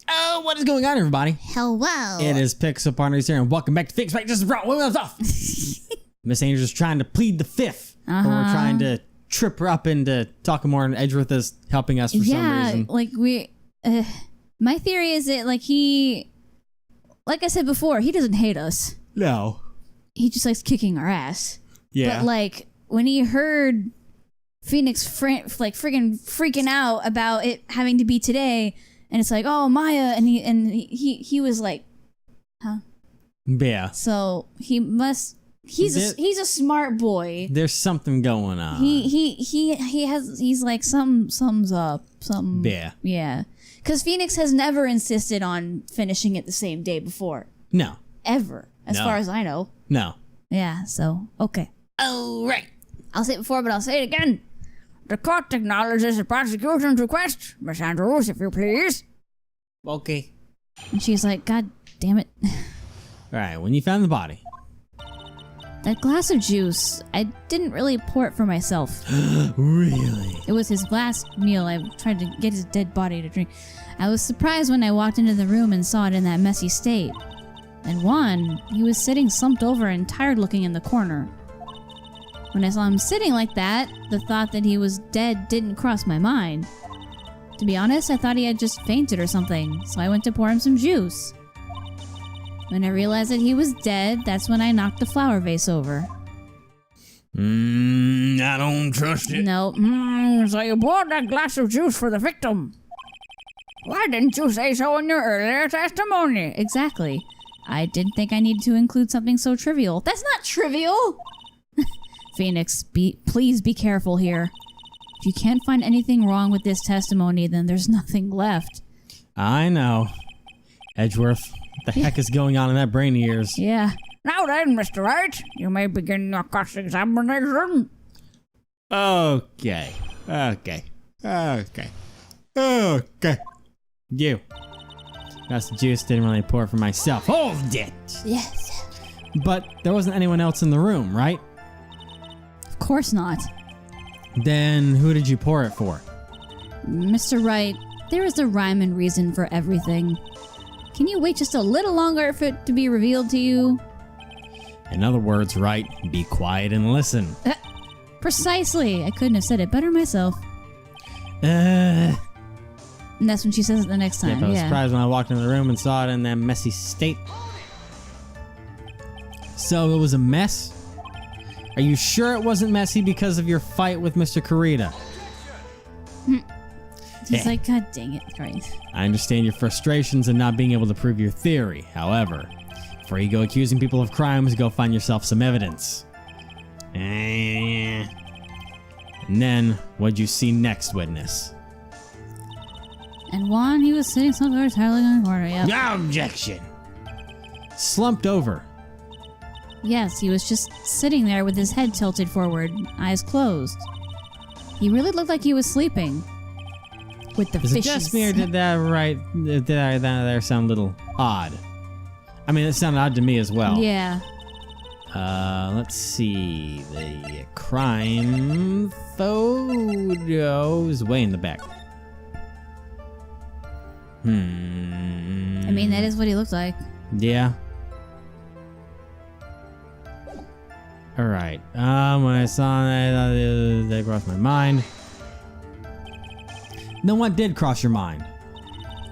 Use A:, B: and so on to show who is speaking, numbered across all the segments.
A: Oh, what is going on, everybody?
B: Hello.
A: It is Pixel Partners here, and welcome back to Fix Right Just Brought Women off. Miss Angel's trying to plead the fifth, but we're trying to trip her up into talking more, and Edgeworth is helping us for some reason.
B: Yeah, like my theory is that like I said before, he doesn't hate us.
A: No.
B: He just likes kicking our ass.
A: Yeah.
B: But like when he heard Phoenix friggin' freaking out about it having to be today, and it's like, oh, Maya, and he was like, huh?
A: Yeah.
B: So he's a smart boy.
A: There's something going on.
B: He's like something's up. Something. Yeah. Because Phoenix has never insisted on finishing it the same day before.
A: No.
B: Ever. As far as I know.
A: No.
B: Yeah, so, okay.
A: Oh, right.
B: I'll say it before, but I'll say it again. The court acknowledges the prosecution's request. Miss Andrews, if you please.
A: Okay.
B: And she's like, God damn it.
A: All right, when you found the body.
B: That glass of juice, I didn't really pour it for myself.
A: Really?
B: It was his last meal. I tried to get his dead body to drink. I was surprised when I walked into the room and saw it in that messy state. And Juan, he was sitting slumped over and tired looking in the corner. When I saw him sitting like that, the thought that he was dead didn't cross my mind. To be honest, I thought he had just fainted or something, so I went to pour him some juice. When I realized that he was dead, that's when I knocked the flower vase over.
A: I don't trust it.
B: No. So you poured that glass of juice for the victim. Why didn't you say so in your earlier testimony? Exactly. I didn't think I needed to include something so trivial. That's not trivial! Phoenix, please be careful here. If you can't find anything wrong with this testimony, then there's nothing left.
A: I know. Edgeworth, what the heck is going on in that brain of yours?
B: Yeah.
C: Now then, Mr. Wright, you may begin your cross-examination.
A: Okay. You. That's the juice, didn't really pour for myself. Hold it!
B: Yes.
A: But there wasn't anyone else in the room, right?
B: Of course not.
A: Then who did you pour it for?
B: Mr. Wright, there is a rhyme and reason for everything. Can you wait just a little longer for it to be revealed to you?
A: In other words, Wright, be quiet and listen.
B: Precisely. I couldn't have said it better myself. And that's when she says it the next time.
A: I was surprised when I walked into the room and saw it in that messy state. So it was a mess? Are you sure it wasn't messy because of your fight with Mr. Kurita?
B: He's like, God dang it. Right.
A: I understand your frustrations in not being able to prove your theory. However, before you go accusing people of crimes, go find yourself some evidence. And then, what'd you see next, witness?
B: And Juan, he was sitting somewhere entirely in the corner. Yep.
A: Objection! Slumped over.
B: Yes, he was just sitting there with his head tilted forward, eyes closed. He really looked like he was sleeping. With the fishes.
A: Is it just me or did that right? Did that there sound a little odd? I mean, it sounded odd to me as well.
B: Yeah.
A: Let's see. The crime photo is way in the back.
B: I mean, that is what he looked like.
A: Yeah. Alright. When I saw that, they crossed my mind. Then what did cross your mind?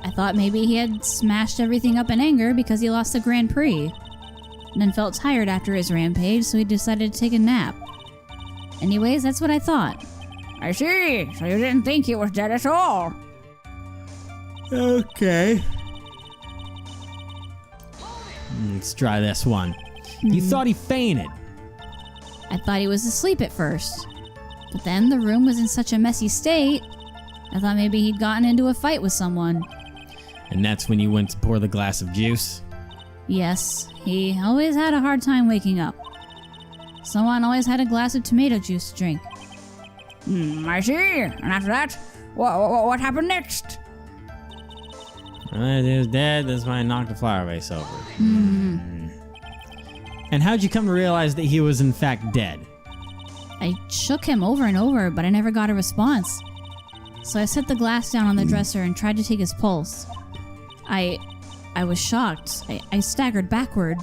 B: I thought maybe he had smashed everything up in anger because he lost the Grand Prix. And then felt tired after his rampage, so he decided to take a nap. Anyways, that's what I thought.
C: I see. So you didn't think he was dead at all.
A: Okay. Let's try this one. You thought he fainted.
B: I thought he was asleep at first. But then the room was in such a messy state, I thought maybe he'd gotten into a fight with someone.
A: And that's when you went to pour the glass of juice?
B: Yes, he always had a hard time waking up. Someone always had a glass of tomato juice to drink.
C: I see. And after that, what happened next?
A: He was dead. That's why I knocked the flower vase over. And how'd you come to realize that he was in fact dead?
B: I shook him over and over, but I never got a response. So I set the glass down on the dresser and tried to take his pulse. I was shocked. I staggered backward.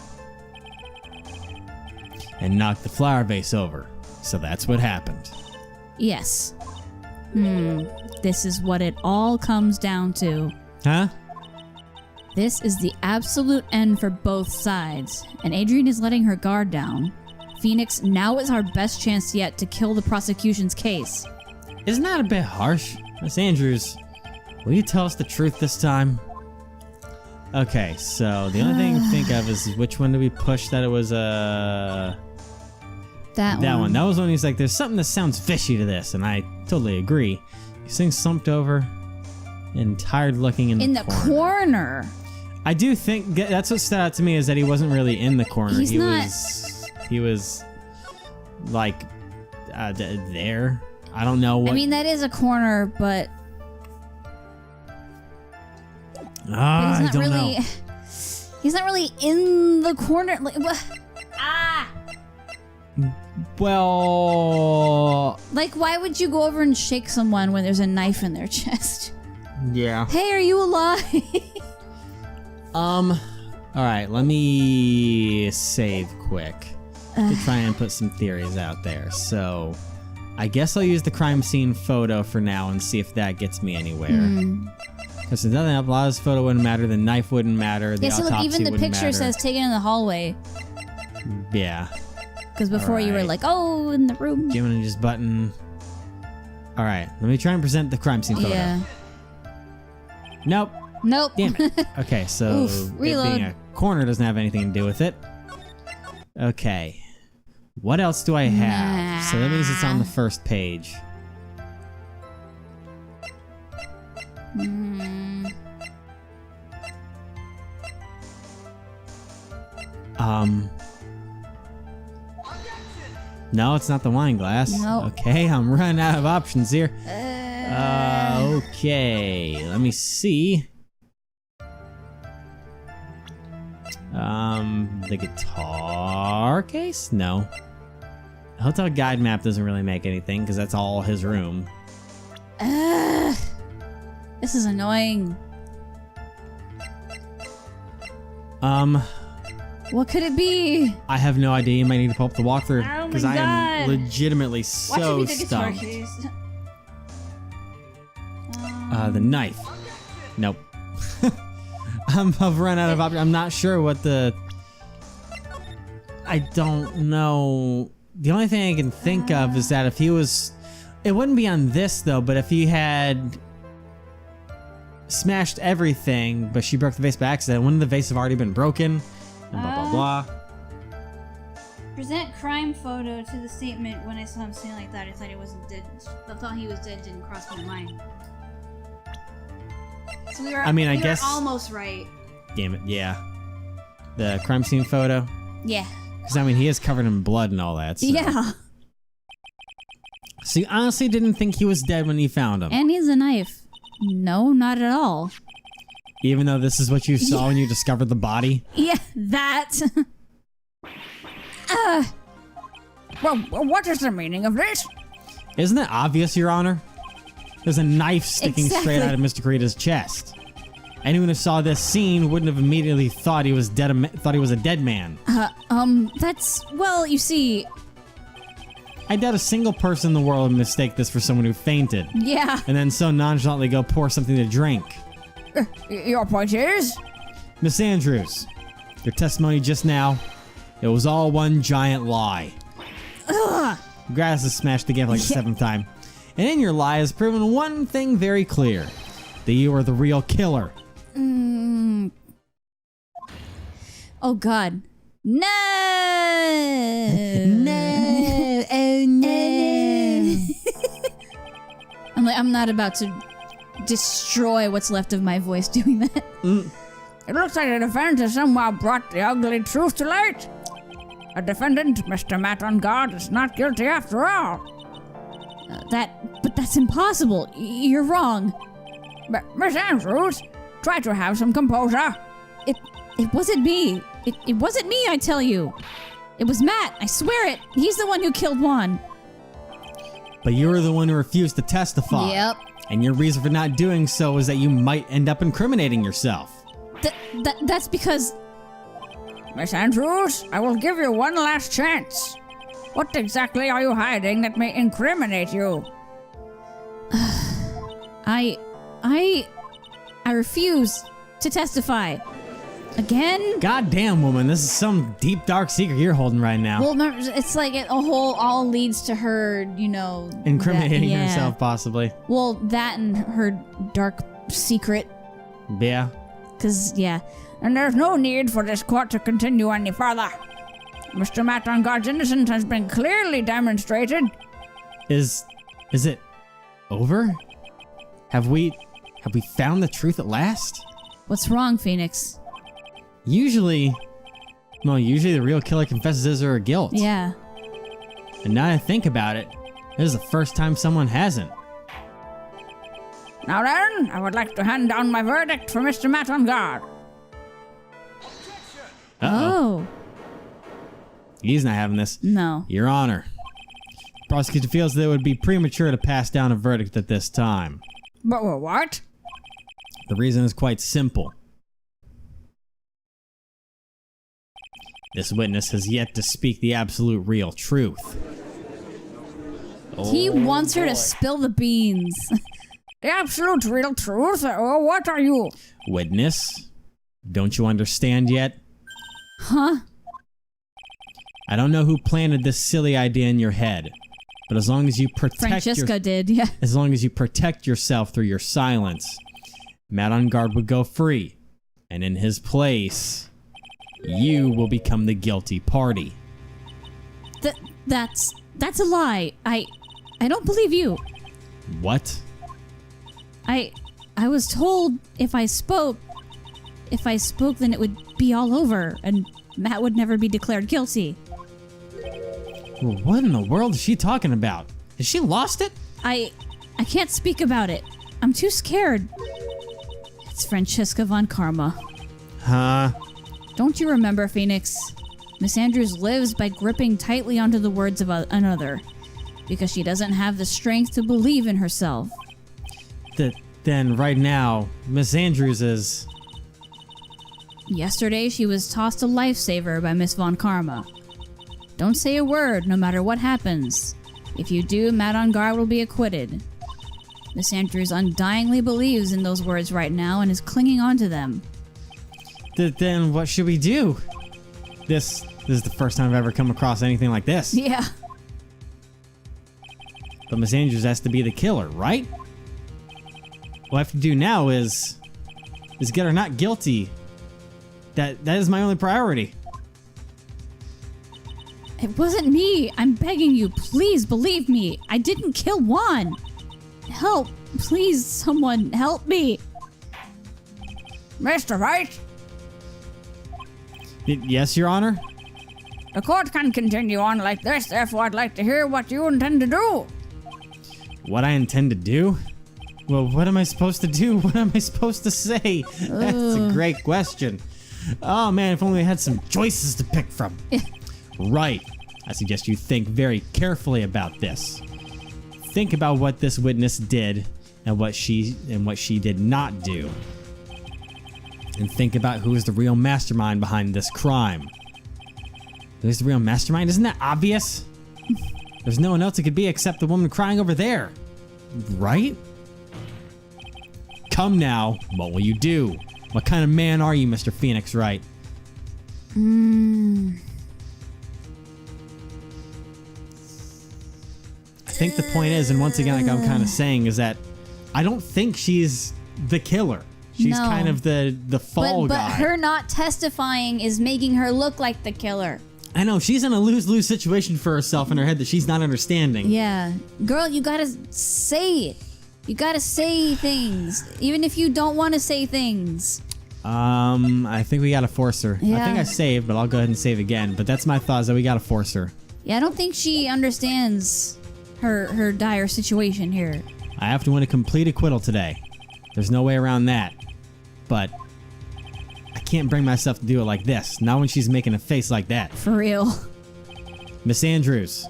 A: And knocked the flower vase over. So that's what happened.
B: Yes. This is what it all comes down to.
A: Huh?
B: This is the absolute end for both sides, and Adrian is letting her guard down. Phoenix, now is our best chance yet to kill the prosecution's case.
A: Isn't that a bit harsh? Miss Andrews, will you tell us the truth this time? Okay, so the only thing I can think of is which one did we push that it was,
B: That
A: one. That was when he's like, there's something that sounds fishy to this, and I totally agree. This thing's slumped over and tired looking in the
B: corner.
A: I do think that's what stood out to me is that he wasn't really in the corner.
B: He
A: was like there. I don't know what.
B: I mean, that is a corner, but
A: I don't know.
B: He's not really in the corner.
A: Well,
B: like, why would you go over and shake someone when there's a knife in their chest?
A: yeah.
B: Hey, are you alive?
A: All right, let me save quick to try and put some theories out there. So, I guess I'll use the crime scene photo for now and see if that gets me anywhere. Because if nothing else, a lot of this photo wouldn't matter, the knife wouldn't matter, the autopsy
B: look, even the
A: wouldn't
B: picture
A: matter.
B: says taken in the hallway.
A: Yeah.
B: Because before you were
A: Alright.
B: like, oh, in the room.
A: Jim and just button. All right, let me try and present the crime scene photo.
B: Yeah.
A: Nope.
B: Nope.
A: Damn it. Okay, so
B: Oof,
A: it
B: reload.
A: being a corner doesn't have anything to do with it. Okay. What else do I have? So that means it's on the first page. No, it's not the wine glass.
B: Nope.
A: Okay, I'm running out of options here. Okay, let me see. The guitar case? No. The hotel guide map doesn't really make anything because that's all his room.
B: This is annoying. What could it be?
A: I have no idea. You might need to pull up the walkthrough
B: Oh my
A: because I am
B: God.
A: legitimately so stumped. The knife. Nope. I've run out of options. I'm not sure what the. I don't know. The only thing I can think of is that if he was. It wouldn't be on this though, but if he had smashed everything, but she broke the vase by accident, wouldn't the vase have already been broken? And blah blah blah.
B: Present crime photo to the statement. When I saw him saying like that, I thought he wasn't dead. I thought he was dead. Didn't cross my mind. So we were.
A: I mean, I
B: we
A: guess.
B: were almost right.
A: Damn it! Yeah. The crime scene photo.
B: Yeah.
A: Because I mean, he is covered in blood and all that. So.
B: Yeah.
A: So you honestly didn't think he was dead when you found him,
B: And he has a knife. No, not at all.
A: even though this is what you saw when you discovered the body.
B: Yeah, that.
C: Well, what is the meaning of this?
A: Isn't it obvious, Your Honor? There's a knife sticking straight
B: Exactly.
A: out of Mr. Corita's chest. Anyone who saw this scene wouldn't have immediately thought he was dead. Thought he was a dead man.
B: That's, well, you see,
A: I doubt a single person in the world would mistake this for someone who fainted,
B: yeah.
A: and then so nonchalantly go pour something to drink.
C: Your point is?
A: Miss Andrews, your testimony just now, it was all one giant lie. Grass is smashed again for like the seventh time. And in your lie has proven one thing very clear. That you are the real killer.
B: Oh, God. No!
A: No, oh no.
B: I'm not about to destroy what's left of my voice doing that.
C: It looks like the defense has somehow brought the ugly truth to light. A defendant, Mr. Matt on guard, is not guilty after all.
B: But that's impossible. You're wrong.
C: Miss Andrews, try to have some composure.
B: It wasn't me. It wasn't me, I tell you. It was Matt. I swear it. He's the one who killed Juan.
A: But you were the one who refused to testify.
B: Yep.
A: And your reason for not doing so is that you might end up incriminating yourself.
B: That's because...
C: Miss Andrews, I will give you one last chance. What exactly are you hiding that may incriminate you?
B: I refuse to testify. Again?
A: Goddamn, woman, this is some deep, dark secret you're holding right now.
B: Well, remember, it's like all leads to her,
A: Incriminating
B: yeah.
A: herself, possibly.
B: Well, that and her dark secret.
A: Yeah.
B: Cause, yeah.
C: And there's no need for this court to continue any further. Mr. Matt on Guard's innocence has been clearly demonstrated.
A: Is it over? Have we found the truth at last?
B: What's wrong, Phoenix?
A: Usually the real killer confesses his or her guilt.
B: Yeah.
A: And now that I think about it, this is the first time someone hasn't.
C: Now then, I would like to hand down my verdict for Mr. Matt on Guard.
A: Uh-oh.
B: Oh.
A: He's not having this.
B: No.
A: Your Honor. The prosecutor feels that it would be premature to pass down a verdict at this time.
C: But what?
A: The reason is quite simple. This witness has yet to speak the absolute real truth.
B: He wants her to spill the beans.
C: The absolute real truth? Or what are you?
A: Witness, don't you understand yet?
B: Huh?
A: I don't know who planted this silly idea in your head, but as long as you protect
B: Francesca did, yeah.
A: as long as you protect yourself through your silence, Matt on Guard would go free, and in his place, you will become the guilty party.
B: That's a lie. I don't believe you.
A: What?
B: I was told if I spoke then it would be all over and Matt would never be declared guilty.
A: Well, what in the world is she talking about? Has she lost it?
B: I can't speak about it. I'm too scared. It's Francesca von Karma.
A: Huh?
B: Don't you remember, Phoenix? Miss Andrews lives by gripping tightly onto the words of another because she doesn't have the strength to believe in herself.
A: Then right now, Miss Andrews is...
B: Yesterday, she was tossed a lifesaver by Miss Von Karma. Don't say a word, no matter what happens. If you do, Matt on Guard will be acquitted. Miss Andrews undyingly believes in those words right now and is clinging on to them.
A: Then what should we do? This is the first time I've ever come across anything like this.
B: Yeah.
A: But Miss Andrews has to be the killer, right? What I have to do now is get her not guilty. That is my only priority.
B: It wasn't me. I'm begging you, please believe me. I didn't kill Juan. Help. Please, someone help me.
C: Mr. Wright,
A: Yes, Your Honor?
C: the court can continue on like this, therefore I'd like to hear what you intend to do.
A: What I intend to do? Well, what am I supposed to do? What am I supposed to say? That's a great question. Oh man, if only I had some choices to pick from. Right. I suggest you think very carefully about this. Think about what this witness did and what she did not do. And think about who is the real mastermind behind this crime. Who's the real mastermind? Isn't that obvious? There's no one else it could be except the woman crying over there. Right? Come now, what will you do? What kind of man are you, Mr. Phoenix Wright? I think the point is, and once again, like I'm kind of saying, is that I don't think she's the killer. She's
B: No.
A: kind of the fall
B: But
A: guy.
B: her not testifying is making her look like the killer.
A: I know, she's in a lose-lose situation for herself in her head that she's not understanding.
B: Yeah. Girl, you gotta say it. You gotta say things. Even if you don't want to say things.
A: I think we gotta force her. I
B: Yeah.
A: think I saved, but I'll go ahead and save again. But that's my thought, is that we gotta force her.
B: Yeah, I don't think she understands her dire situation here.
A: I have to win a complete acquittal today. There's no way around that. But I can't bring myself to do it like this. Not when she's making a face like that.
B: For real.
A: Miss Andrews,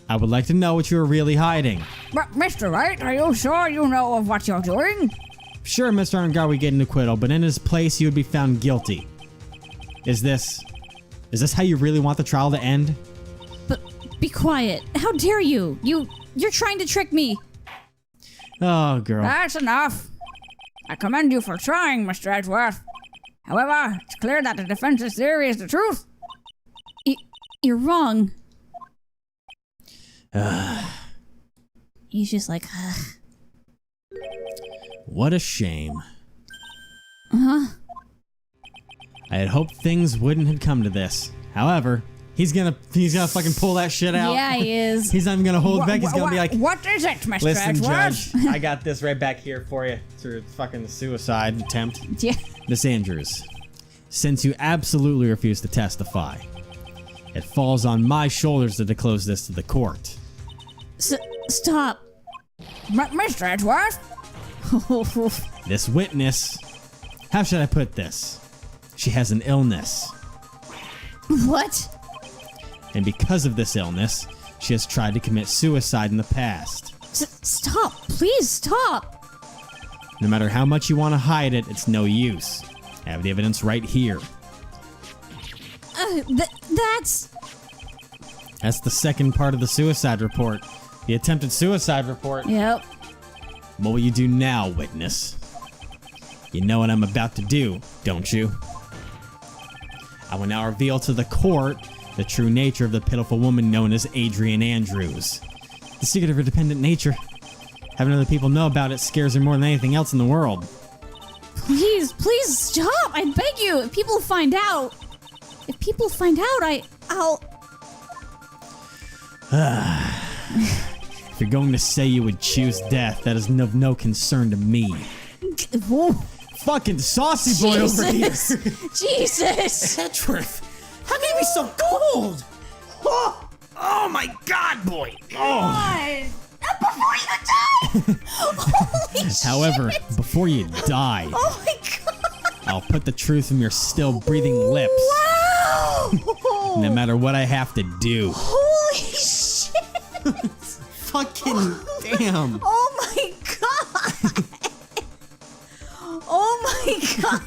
A: I would like to know what you're really hiding.
C: But Mr. Wright, are you sure you know of what you're doing?
A: Sure, Mr. On-Guard would get an acquittal, but in his place, you would be found guilty. Is this how you really want the trial to end?
B: But be quiet. How dare you? You're trying to trick me.
A: Oh, girl.
C: That's enough. I commend you for trying, Mr. Edgeworth. However, it's clear that the defense's theory is the truth.
B: You're wrong. He's just like, ugh.
A: What a shame.
B: Huh?
A: I had hoped things wouldn't have come to this. However, he's gonna fucking pull that shit out.
B: Yeah, he is.
A: He's not even gonna hold back. He's gonna be like,
C: what is it, Mr.
A: listen,
C: Edgeworth?
A: Judge, I got this right back here for you. Through fucking suicide attempt.
B: Yeah.
A: Miss Andrews, since you absolutely refuse to testify, it falls on my shoulders to disclose this to the court.
B: Stop.
C: Mr. Edgeworth?
A: This witness, how should I put this? She has an illness.
B: What?
A: And because of this illness, she has tried to commit suicide in the past.
B: Stop. Please stop.
A: No matter how much you want to hide it, it's no use. I have the evidence right here.
B: That's
A: the second part of the suicide report. The attempted suicide report.
B: Yep.
A: What will you do now, witness? You know what I'm about to do, don't you? I will now reveal to the court the true nature of the pitiful woman known as Adrian Andrews. The secret of her dependent nature. Having other people know about it scares her more than anything else in the world.
B: Please stop. I beg you. If people find out, I'll...
A: If you're going to say you would choose death, that is of no concern to me.
B: Whoa.
A: Fucking saucy boy over here.
B: Jesus.
A: Edgeworth, how can you be so cold? Oh my god, boy. Oh.
B: Before you die. Holy
A: However,
B: shit.
A: before you die,
B: Oh my god.
A: I'll put the truth from your still breathing lips.
B: Wow.
A: No matter what I have to do.
B: Holy shit.
A: Fucking damn.
B: Oh my god. Oh my god.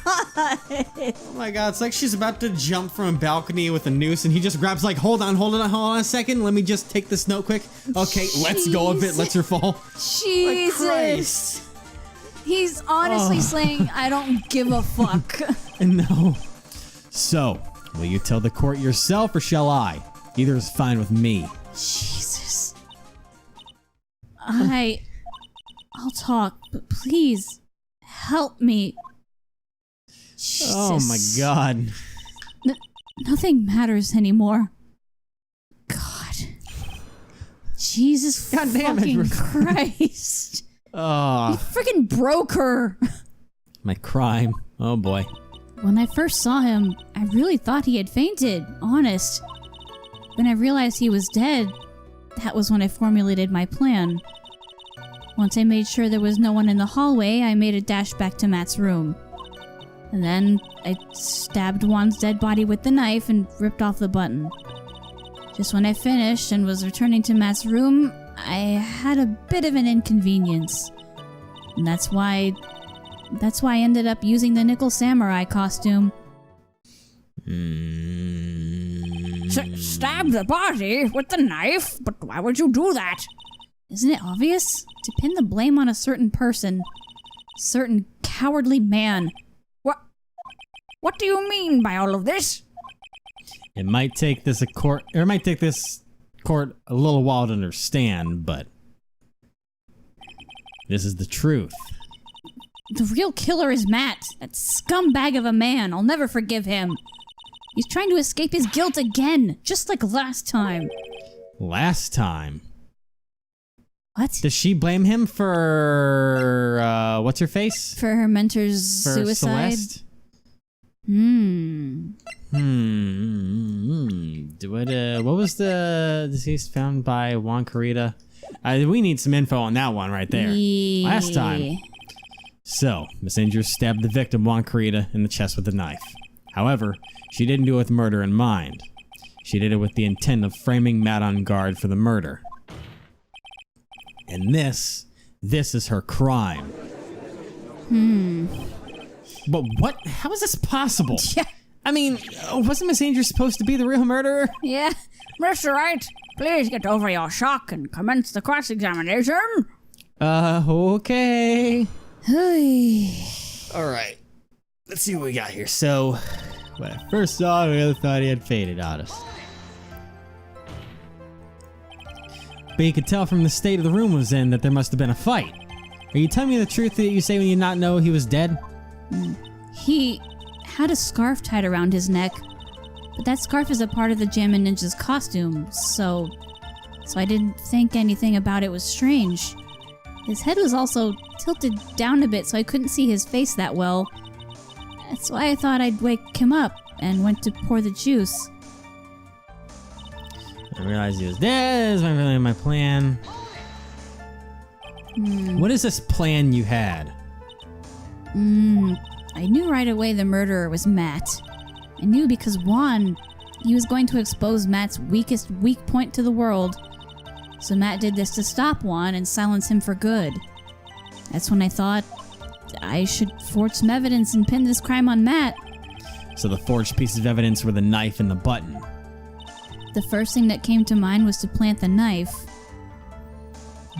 A: Oh my god, it's like she's about to jump from a balcony with a noose and he just grabs like, hold on a second. Let me just take this note quick. Okay, let's go a bit. Let's her fall.
B: Jesus.
A: Christ.
B: He's honestly saying, I don't give a fuck.
A: No. So, will you tell the court yourself or shall I? Either is fine with me.
B: Jesus. I'll talk, but please help me. Jesus.
A: Oh my god.
B: Nothing matters anymore. God. Jesus
A: God damn it,
B: fucking
A: Ruth.
B: Christ.
A: Oh,
B: Freaking broke her.
A: my crime. Oh boy.
B: When I first saw him, I really thought he had fainted, honest. When I realized he was dead, that was when I formulated my plan. Once I made sure there was no one in the hallway, I made a dash back to Matt's room. And then I stabbed Juan's dead body with the knife and ripped off the button. Just when I finished and was returning to Matt's room, I had a bit of an inconvenience. And that's why I ended up using the nickel samurai costume.
C: Stab the body with the knife? But why would you do that?
B: Isn't it obvious? To pin the blame on a certain person. Certain cowardly man.
C: What do you mean by all of this?
A: It might take this court a little while to understand, but this is the truth.
B: The real killer is Matt. That scumbag of a man. I'll never forgive him. He's trying to escape his guilt again, just like last time.
A: Last time.
B: What?
A: Does she blame him for what's her face?
B: For her mentor's
A: For
B: suicide?
A: Celeste? What was the disease found by Juan Carita? We need some info on that one right there.
B: Yeah.
A: Last time. So, Miss Andrews stabbed the victim, Juan Carita, in the chest with a knife. However, she didn't do it with murder in mind. She did it with the intent of framing Matt on guard for the murder. And this is her crime. But what? How is this possible?
B: Yeah.
A: I mean, wasn't Miss Andrews supposed to be the real murderer?
B: Yeah.
C: Mr. Wright, please get over your shock and commence the cross-examination.
A: Okay.
B: Hey.
A: Alright. Let's see what we got here. So, when I first saw him, I really thought he had faded on us. But you could tell from the state of the room was in that there must have been a fight. Are you telling me the truth that you say when you not know he was dead?
B: He had a scarf tied around his neck, but that scarf is a part of the Jammin' Ninja's costume, so I didn't think anything about it was strange. His head was also tilted down a bit, so I couldn't see his face that well. That's why I thought I'd wake him up and went to pour the juice.
A: I realized he was dead. This wasn't really my plan. What is this plan you had?
B: I knew right away the murderer was Matt. I knew because Juan, he was going to expose Matt's weakest weak point to the world. So Matt did this to stop Juan and silence him for good. That's when I thought I should forge some evidence and pin this crime on Matt.
A: So the forged pieces of evidence were the knife and the button.
B: The first thing that came to mind was to plant the knife.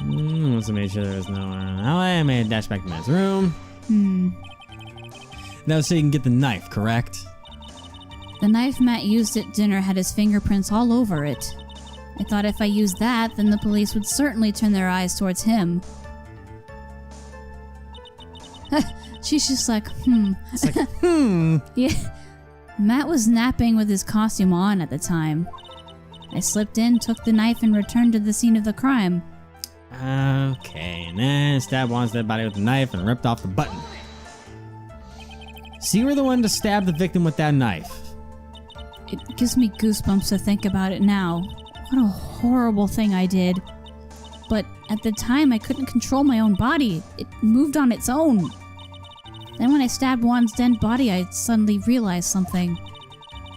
A: Once I made sure there was no one in the alley, I made a dash back to Matt's room. That was so you can get the knife, correct?
B: The knife Matt used at dinner had his fingerprints all over it. I thought if I used that, then the police would certainly turn their eyes towards him. She's just like,
A: It's like,
B: Yeah. Matt was napping with his costume on at the time. I slipped in, took the knife, and returned to the scene of the crime.
A: Okay, and then stabbed Juan's dead body with the knife and ripped off the button. So you were the one to stab the victim with that knife.
B: It gives me goosebumps to think about it now. What a horrible thing I did. But at the time, I couldn't control my own body. It moved on its own. Then when I stabbed Juan's dead body, I suddenly realized something.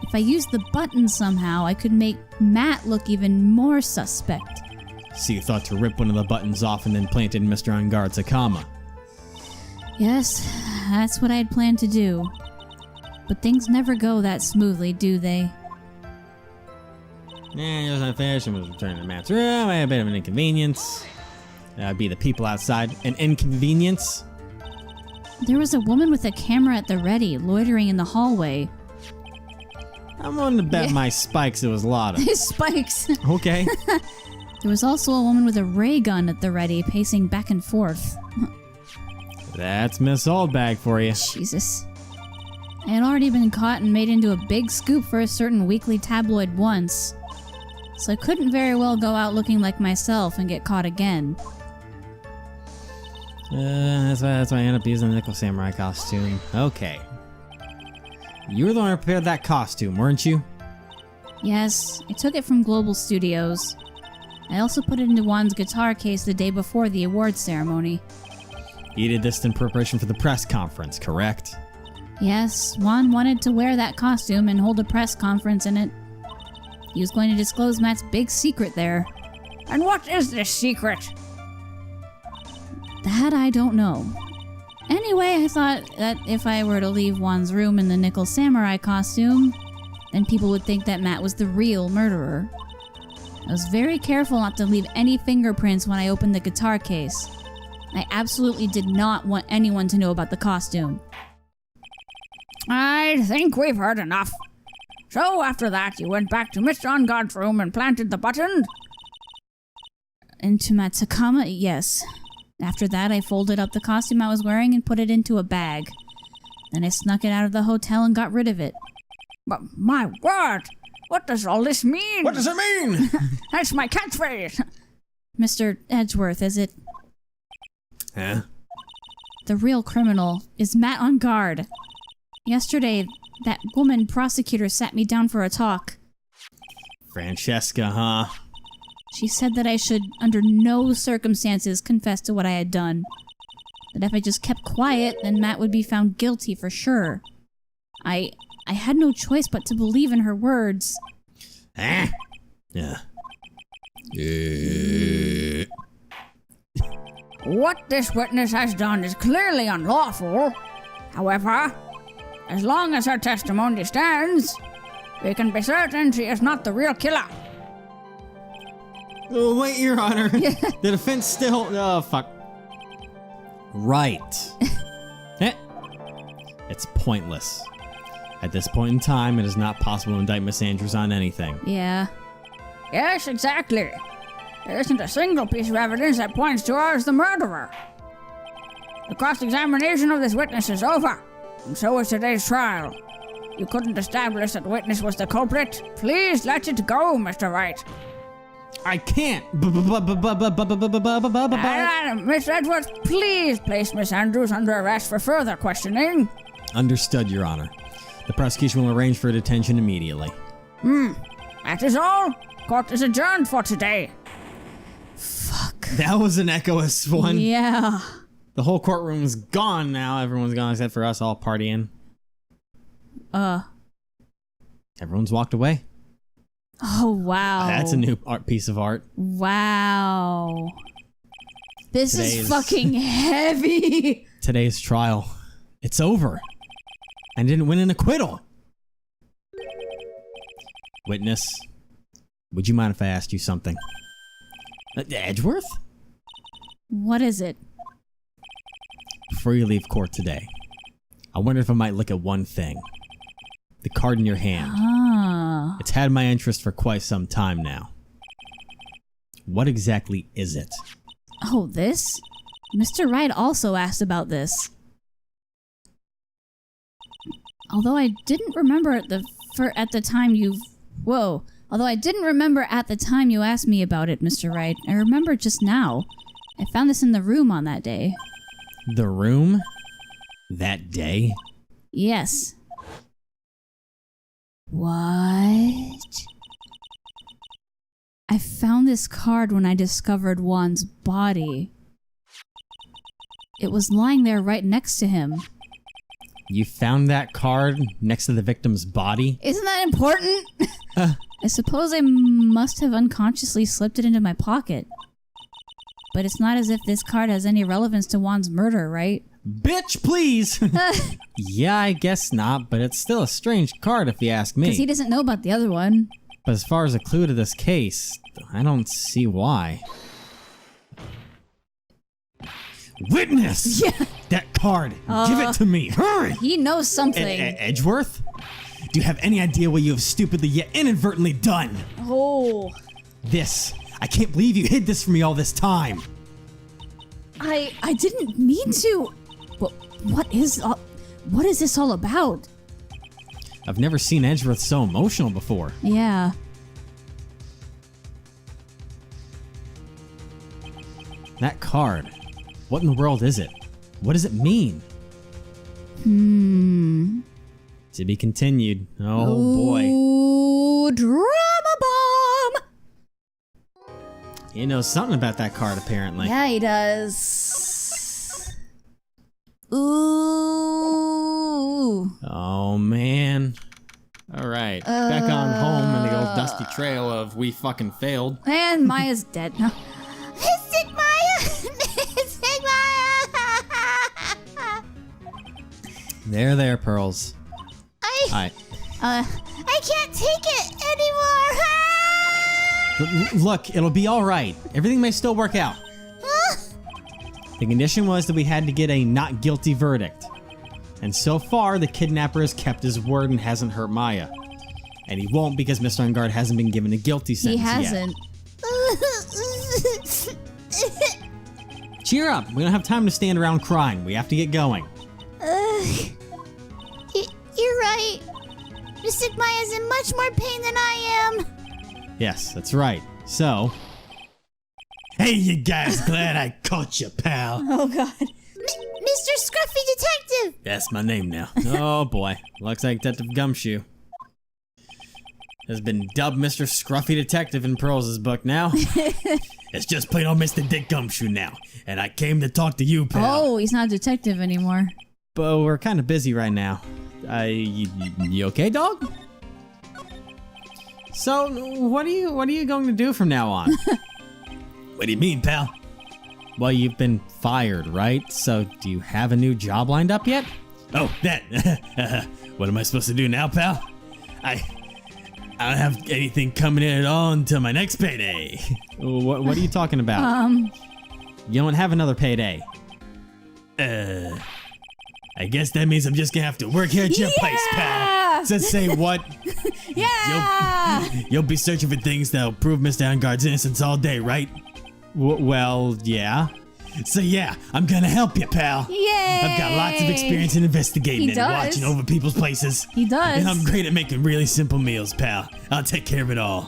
B: If I used the button somehow, I could make Matt look even more suspect.
A: So you thought to rip one of the buttons off and then plant it in Mr. Engarde's Akama.
B: Yes, that's what I had planned to do. But things never go that smoothly, do they?
A: He was unfinished and was returning to Matt's room. I had a bit of an inconvenience. That would be the people outside. An inconvenience?
B: There was a woman with a camera at the ready, loitering in the hallway.
A: I'm willing to bet my spikes it was Lotta.
B: His spikes!
A: Okay.
B: There was also a woman with a ray gun at the ready, pacing back and forth.
A: That's Miss Oldbag for you.
B: Jesus. I had already been caught and made into a big scoop for a certain weekly tabloid once. So I couldn't very well go out looking like myself and get caught again.
A: That's why I ended up using the Nickel Samurai costume. Okay. You were the one who prepared that costume, weren't you?
B: Yes, I took it from Global Studios. I also put it into Juan's guitar case the day before the awards ceremony.
A: You did this in preparation for the press conference, correct?
B: Yes, Juan wanted to wear that costume and hold a press conference in it. He was going to disclose Matt's big secret there.
C: And what is this secret?
B: That I don't know. Anyway, I thought that if I were to leave Juan's room in the Nickel Samurai costume, then people would think that Matt was the real murderer. I was very careful not to leave any fingerprints when I opened the guitar case. I absolutely did not want anyone to know about the costume.
C: I think we've heard enough. So after that, you went back to Mr. Engarde's room and planted the button?
B: Into Matt's Akama? Yes. After that, I folded up the costume I was wearing and put it into a bag. Then I snuck it out of the hotel and got rid of it.
C: But my word! What does all this mean?
A: What does it mean?
C: That's my catchphrase!
B: Mr. Edgeworth, is it?
A: Huh?
B: The real criminal is Matt Engarde. Yesterday, that woman prosecutor sat me down for a talk.
A: Francesca, huh?
B: She said that I should, under no circumstances, confess to what I had done. That if I just kept quiet, then Matt would be found guilty for sure. I had no choice but to believe in her words.
C: What this witness has done is clearly unlawful. However, as long as her testimony stands, we can be certain she is not the real killer.
A: Oh, wait, Your Honor. The defense still... Oh, fuck. Right. It's pointless. At this point in time, it is not possible to indict Miss Andrews on anything.
B: Yeah.
C: Yes, exactly. There isn't a single piece of evidence that points to her as the murderer. The cross-examination of this witness is over, and so is today's trial. You couldn't establish that the witness was the culprit. Please let it go, Mr. Wright.
A: I can't.
C: Miss Edwards, please place Miss Andrews under arrest for further questioning.
A: Understood, Your Honor. The prosecution will arrange for detention immediately.
C: That is all. Court is adjourned for today.
B: Fuck.
A: That was an echoous one.
B: Yeah.
A: The whole courtroom's gone now. Everyone's gone except for us all partying. Everyone's walked away.
B: Oh, wow.
A: That's a new piece of art.
B: Wow. This is fucking heavy.
A: Today's trial. It's over. I didn't win an acquittal. Witness, would you mind if I asked you something? Edgeworth?
B: What is it?
A: Before you leave court today, I wonder if I might look at one thing. The card in your hand.
B: Ah.
A: It's had my interest for quite some time now. What exactly is it?
B: Oh, this? Mr. Wright also asked about this. Although I didn't remember at the time you asked me about it, Mr. Wright, I remember just now. I found this in the room on that day.
A: The room? That day?
B: Yes. What? I found this card when I discovered Juan's body. It was lying there right next to him.
A: You found that card next to the victim's body?
B: Isn't that important? I suppose I must have unconsciously slipped it into my pocket. But it's not as if this card has any relevance to Juan's murder, right?
A: Bitch, please! Yeah, I guess not, but it's still a strange card if you ask me.
B: Because he doesn't know about the other one.
A: But as far as a clue to this case, I don't see why. Witness!
B: Yeah.
A: That card! Give it to me! Hurry!
B: He knows something.
A: Edgeworth? Do you have any idea what you have stupidly yet inadvertently done?
B: Oh.
A: This. I can't believe you hid this from me all this time.
B: I didn't mean to. What is this all about?
A: I've never seen Edgeworth so emotional before.
B: Yeah.
A: That card. What in the world is it? What does it mean? To be continued. Oh boy.
B: Ooh, drama bomb!
A: He knows something about that card apparently.
B: Yeah, he does. Ooh.
A: Oh man. Alright. Back on home in the old dusty trail of we fucking failed.
B: And Maya's dead now.
D: Mystic Maya! Mystic Maya!
A: There, Pearls.
D: I can't take it anymore!
A: Look, it'll be alright. Everything may still work out. The condition was that we had to get a not guilty verdict. And so far, the kidnapper has kept his word and hasn't hurt Maya. And he won't because Mr. Ungard hasn't been given a guilty sentence
B: He hasn't.
A: yet. Cheer up. We don't have time to stand around crying. We have to get going.
D: You're right. Mystic Maya's in much more pain than I am.
A: Yes, that's right. So... Hey, you guys, glad I caught you, pal.
B: Oh, God.
D: Mr. Scruffy Detective!
A: That's my name now. Oh, boy. Looks like Detective Gumshoe has been dubbed Mr. Scruffy Detective in Pearls' book now. It's just plain old Mr. Dick Gumshoe now. And I came to talk to you, pal.
B: Oh, he's not a detective anymore.
A: But we're kind of busy right now. You okay, dog? So, what are you going to do from now on? What do you mean, pal? Well, you've been fired, right? So do you have a new job lined up yet?
E: Oh, that. What am I supposed to do now, pal? I don't have anything coming in at all until my next payday.
A: What are you talking about? You don't have another payday.
E: I guess that means I'm just gonna have to work here at your place, pal.
A: To say what?
B: Yeah!
E: You'll be searching for things that'll prove Mr. Engarde's innocence all day, right?
A: Well, yeah.
E: So yeah, I'm gonna help you, pal.
B: Yay!
E: I've got lots of experience in investigating
B: He
E: and
B: does.
E: watching over people's places.
B: He does.
E: And I'm great at making really simple meals, pal. I'll take care of it all.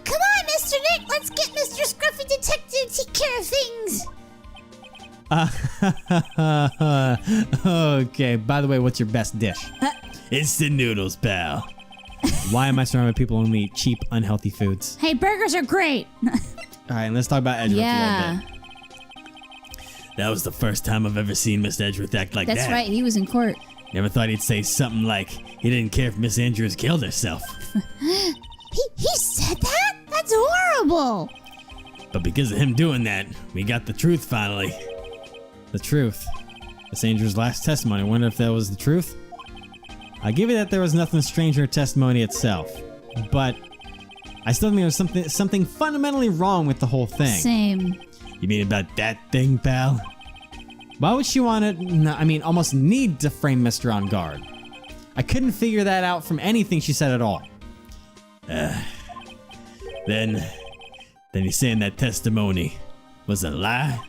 D: Come on, Mr. Nick. Let's get Mr. Scruffy Detective to take care of things.
A: Okay, by the way, what's your best dish?
E: Instant noodles, pal.
A: Why am I surrounded with people who only eat cheap, unhealthy foods?
B: Hey, burgers are great.
A: Alright, let's talk about Edgeworth a
B: Yeah.
A: little bit.
E: That was the first time I've ever seen Mr. Edgeworth act like
B: That's
E: that.
B: right. He was in court.
E: Never thought he'd say something like he didn't care if Miss Andrews killed herself.
D: He said that? That's horrible.
E: But because of him doing that, we got the truth finally.
A: The truth. Miss Andrews' last testimony. I wonder if that was the truth? I give you that there was nothing strange in her testimony itself. But I still think there was something fundamentally wrong with the whole thing.
B: Same.
E: You mean about that thing, pal?
A: Why would she want to, almost need to frame Mr. On Guard? I couldn't figure that out from anything she said at all.
E: Then you're saying that testimony was a lie?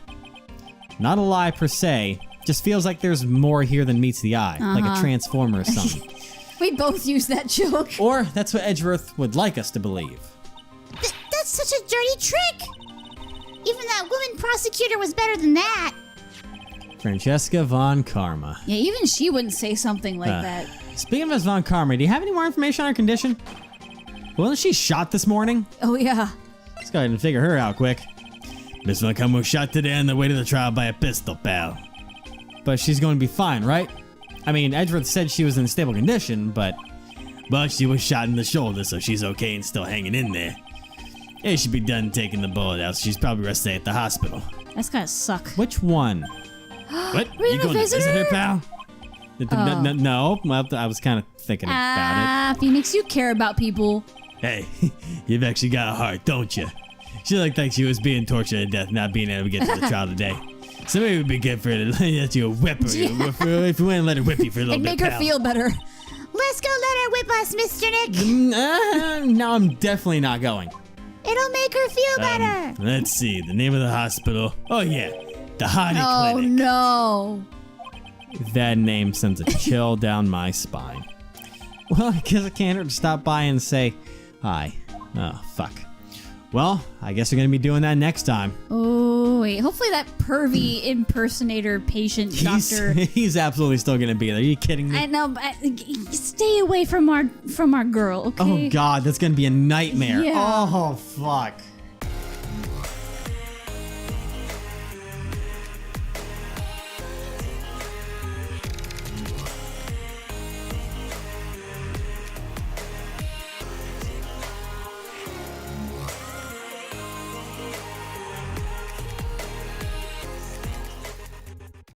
A: Not a lie per se, just feels like there's more here than meets the eye, like a transformer or something.
B: We both used that joke.
A: Or that's what Edgeworth would like us to believe.
D: That's such a dirty trick. Even that woman prosecutor was better than that.
A: Francesca Von Karma.
B: Yeah, even she wouldn't say something like that.
A: Speaking of Miss Von Karma, do you have any more information on her condition? Wasn't she shot this morning?
B: Oh, yeah.
A: Let's go ahead and figure her out quick.
E: Miss Von Karma was shot today on the way to the trial by a pistol, pal.
A: But she's going to be fine, right? I mean, Edgeworth said she was in stable condition, but
E: She was shot in the shoulder, so she's okay and still hanging in there. Yeah, she should be done taking the bullet out. She's probably gonna stay at the hospital.
B: That's gotta suck.
A: which one?
E: What?
B: We're
E: You
B: gonna
E: going to
B: visit
E: visit her,
B: her?
E: pal?
A: No, well, I was kind of thinking about it.
B: Phoenix, you care about people.
E: Hey, you've actually got a heart, don't you? She looked like she was being tortured to death, not being able to get to the trial today. So maybe it would be good for her to let you whip her.
B: Yeah.
E: If you want to let her whip you for a little
B: It'd
E: bit,
B: make her
E: pal.
B: feel better.
D: Let's go let her whip us, Mr. Nick.
A: No, I'm definitely not going.
D: It'll make her feel better.
E: Let's see, the name of the hospital. Oh yeah, the Hardy
B: Oh,
E: Clinic.
B: no.
A: That name sends a chill down my spine. Well, I guess I can't hurt to stop by and say hi. Oh, fuck. Well, I guess we're gonna be doing that next time.
B: Oh, wait. Hopefully that pervy impersonator patient doctor.
A: He's absolutely still gonna be there. Are you kidding me?
B: I know, but stay away from our girl, okay?
A: Oh god, that's gonna be a nightmare.
B: Yeah.
A: Oh fuck.